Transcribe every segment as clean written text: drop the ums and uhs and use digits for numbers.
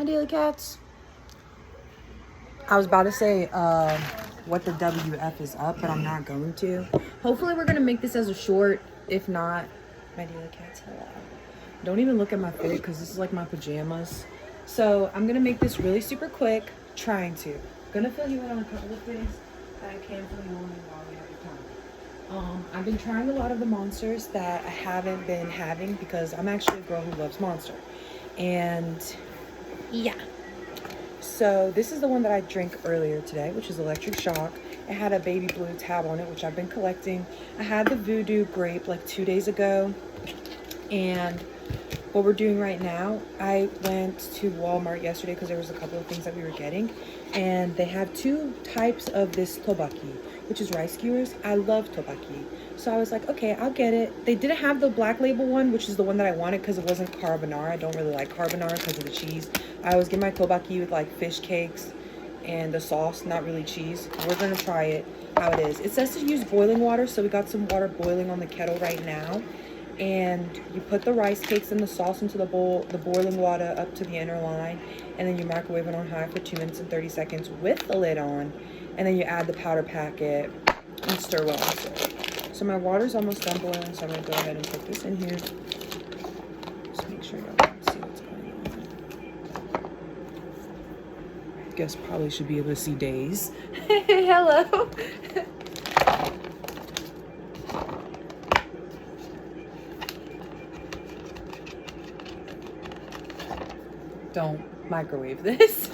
Hi, deelicates. I was about to say what the WF is up, but I'm not going to. Hopefully we're going to make this as a short. If not, my deelicates, hello. Don't even look at my fit because this is like my pajamas. So I'm going to make this really super quick. Trying to. Going to fill you in on a couple of things that I can fill you in while we have your time. I've been trying a lot of the monsters that I haven't been having because I'm actually a girl who loves Monster. And yeah. So this is the one that I drank earlier today, which is Electric Shock. It had a baby blue tab on it, which I've been collecting. I had the Voodoo Grape like 2 days ago. And what we're doing right now, I went to Walmart yesterday because there was a couple of things that we were getting. And they have two types of this Ttbok, which is rice skewers. I love Ttbok. So I was like, okay, I'll get it. They didn't have the black label one, which is the one that I wanted because it wasn't carbonara. I don't really like carbonara because of the cheese. I always get my Ttbok with like fish cakes and the sauce, not really cheese. We're gonna try it how it is. It says to use boiling water, so we got some water boiling on the kettle right now. And you put the rice cakes and the sauce into the bowl, the boiling water up to the inner line, and then you microwave it on high for 2 minutes and 30 seconds with the lid on, and then you add the powder packet and stir well into it. So my water's almost done boiling, so I'm gonna go ahead and put this in here. Just make sure y'all can see what's going on. Guess probably should be able to see Deyz. Hello. Don't microwave this.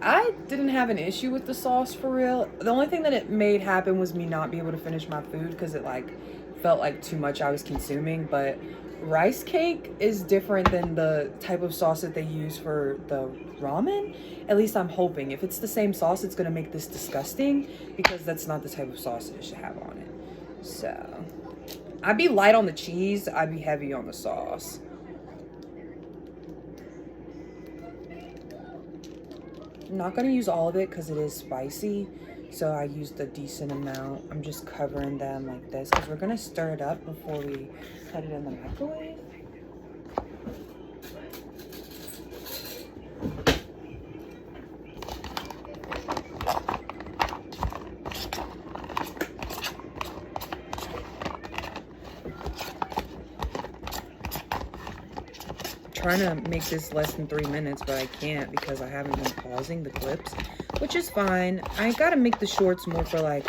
I didn't have an issue with the sauce for real. The only thing that it made happen was me not being able to finish my food because it like felt like too much I was consuming. But rice cake is different than the type of sauce that they use for the ramen. At least I'm hoping. If it's the same sauce, it's gonna make this disgusting because that's not the type of sauce it should have on it. So I'd be light on the cheese, I'd be heavy on the sauce. I'm not going to use all of it because it is spicy, so I used a decent amount. I'm just covering them like this because we're going to stir it up before we put it in the microwave. Trying to make this less than 3 minutes, but I can't because I haven't been pausing the clips, which is fine. I gotta make the shorts more for like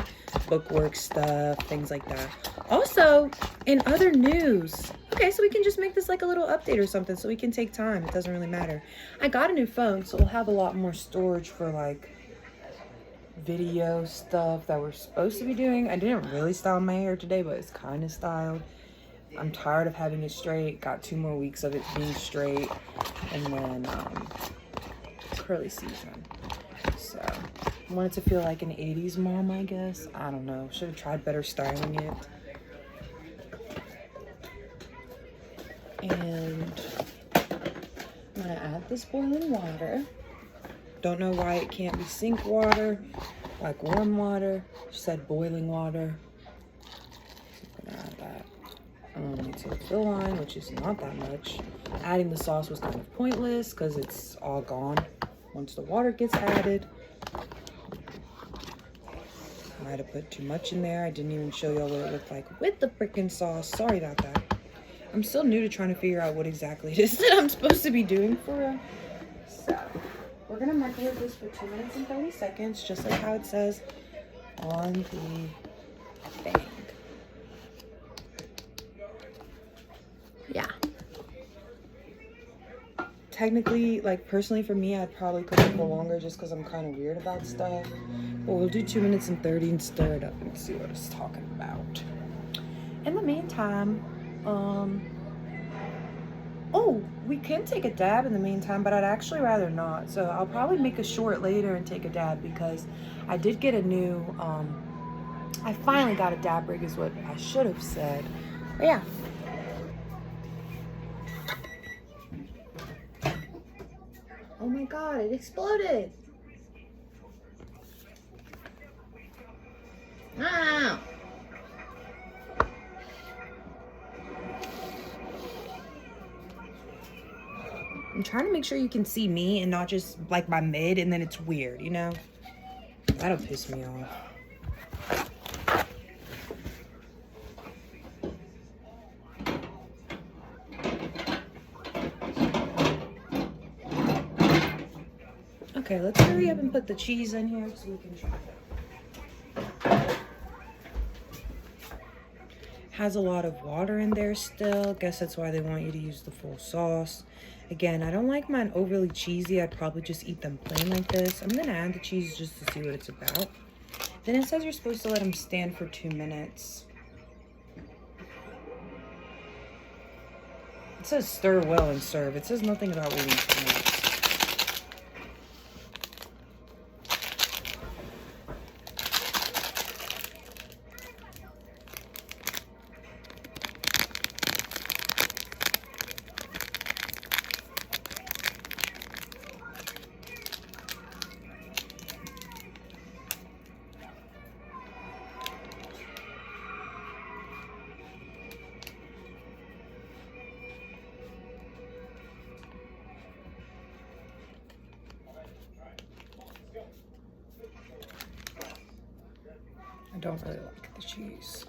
bookwork stuff, things like that. Also, in other news, okay, so we can just make this like a little update or something so we can take time. It doesn't really matter. I got a new phone, so we'll have a lot more storage for like video stuff that we're supposed to be doing. I didn't really style my hair today, but it's kind of styled. I'm tired of having it straight. Got 2 more weeks of it being straight. And then curly season. So I wanted to feel like an 80s mom, I guess. I don't know. Should have tried better styling it. And I'm gonna add this boiling water. Don't know why it can't be sink water, like warm water. She said boiling water. So I'm gonna add that. To the fill line, which is not that much. Adding the sauce was kind of pointless because it's all gone once the water gets added. Might have put too much in there. I didn't even show y'all what it looked like with the freaking sauce. Sorry about that. I'm still new to trying to figure out what exactly it is that I'm supposed to be doing for it. So we're gonna microwave this for 2 minutes and 30 seconds, just like how it says on the thing. Yeah. Technically, like personally for me, I'd probably cook it for longer just because I'm kind of weird about stuff. But we'll do 2 minutes and 30 and stir it up and see what it's talking about. In the meantime, oh, we can take a dab in the meantime, but I'd actually rather not. So I'll probably make a short later and take a dab because I did get a new, I finally got a dab rig is what I should have said. But yeah. Oh my god, it exploded! Ah! I'm trying to make sure you can see me and not just like my mid and then it's weird, you know? That'll piss me off. Okay, let's hurry up and put the cheese in here so we can try it. Has a lot of water in there still. Guess that's why they want you to use the full sauce. Again, I don't like mine overly cheesy. I'd probably just eat them plain like this. I'm gonna add the cheese just to see what it's about. Then it says you're supposed to let them stand for 2 minutes. It says stir well and serve. It says nothing about waiting 2 minutes. I don't really like the cheese.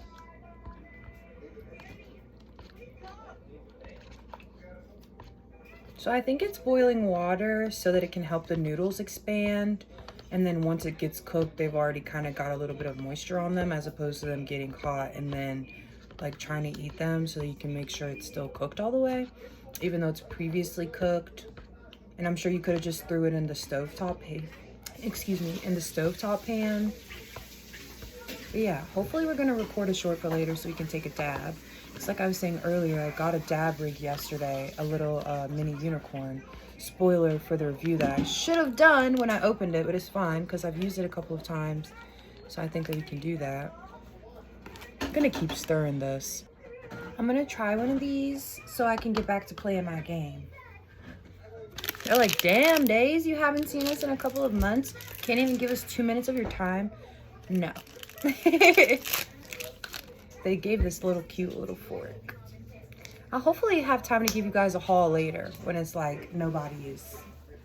So I think it's boiling water so that it can help the noodles expand. And then once it gets cooked, they've already kind of got a little bit of moisture on them as opposed to them getting hot and then like trying to eat them, so you can make sure it's still cooked all the way, even though it's previously cooked. And I'm sure you could have just threw it in the stovetop pan. Excuse me, in the stovetop pan. But yeah, hopefully we're gonna record a short for later so we can take a dab. It's like I was saying earlier, I got a dab rig yesterday, a little mini unicorn. Spoiler for the review that I should have done when I opened it, but it's fine because I've used it a couple of times. So I think that we can do that. I'm gonna keep stirring this. I'm gonna try one of these so I can get back to playing my game. They're like, damn, Deyz, you haven't seen us in a couple of months? Can't even give us 2 minutes of your time? No. They gave this little cute little fork. I'll hopefully have time to give you guys a haul later when it's like nobody is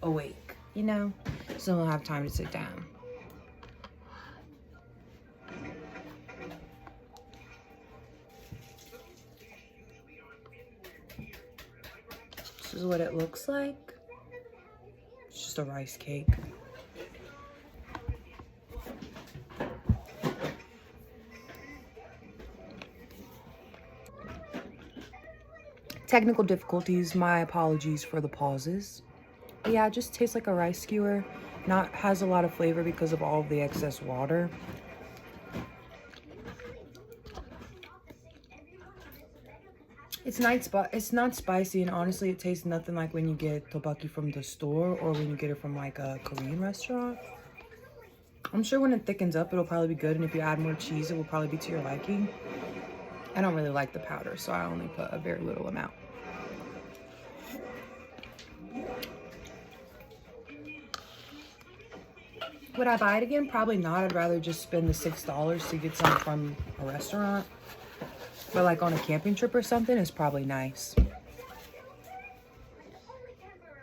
awake, you know? So we'll have time to sit down. This is what it looks like. It's just a rice cake. Technical difficulties, my apologies for the pauses. But yeah, it just tastes like a rice skewer. Has a lot of flavor because of all of the excess water. It's not spicy, and honestly it tastes nothing like when you get Ttbok from the store or when you get it from like a Korean restaurant. I'm sure when it thickens up it'll probably be good, and if you add more cheese it will probably be to your liking. I don't really like the powder, so I only put a very little amount. Would I buy it again? Probably not. I'd rather just spend the $6 to get some from a restaurant. But like on a camping trip or something, it's probably nice.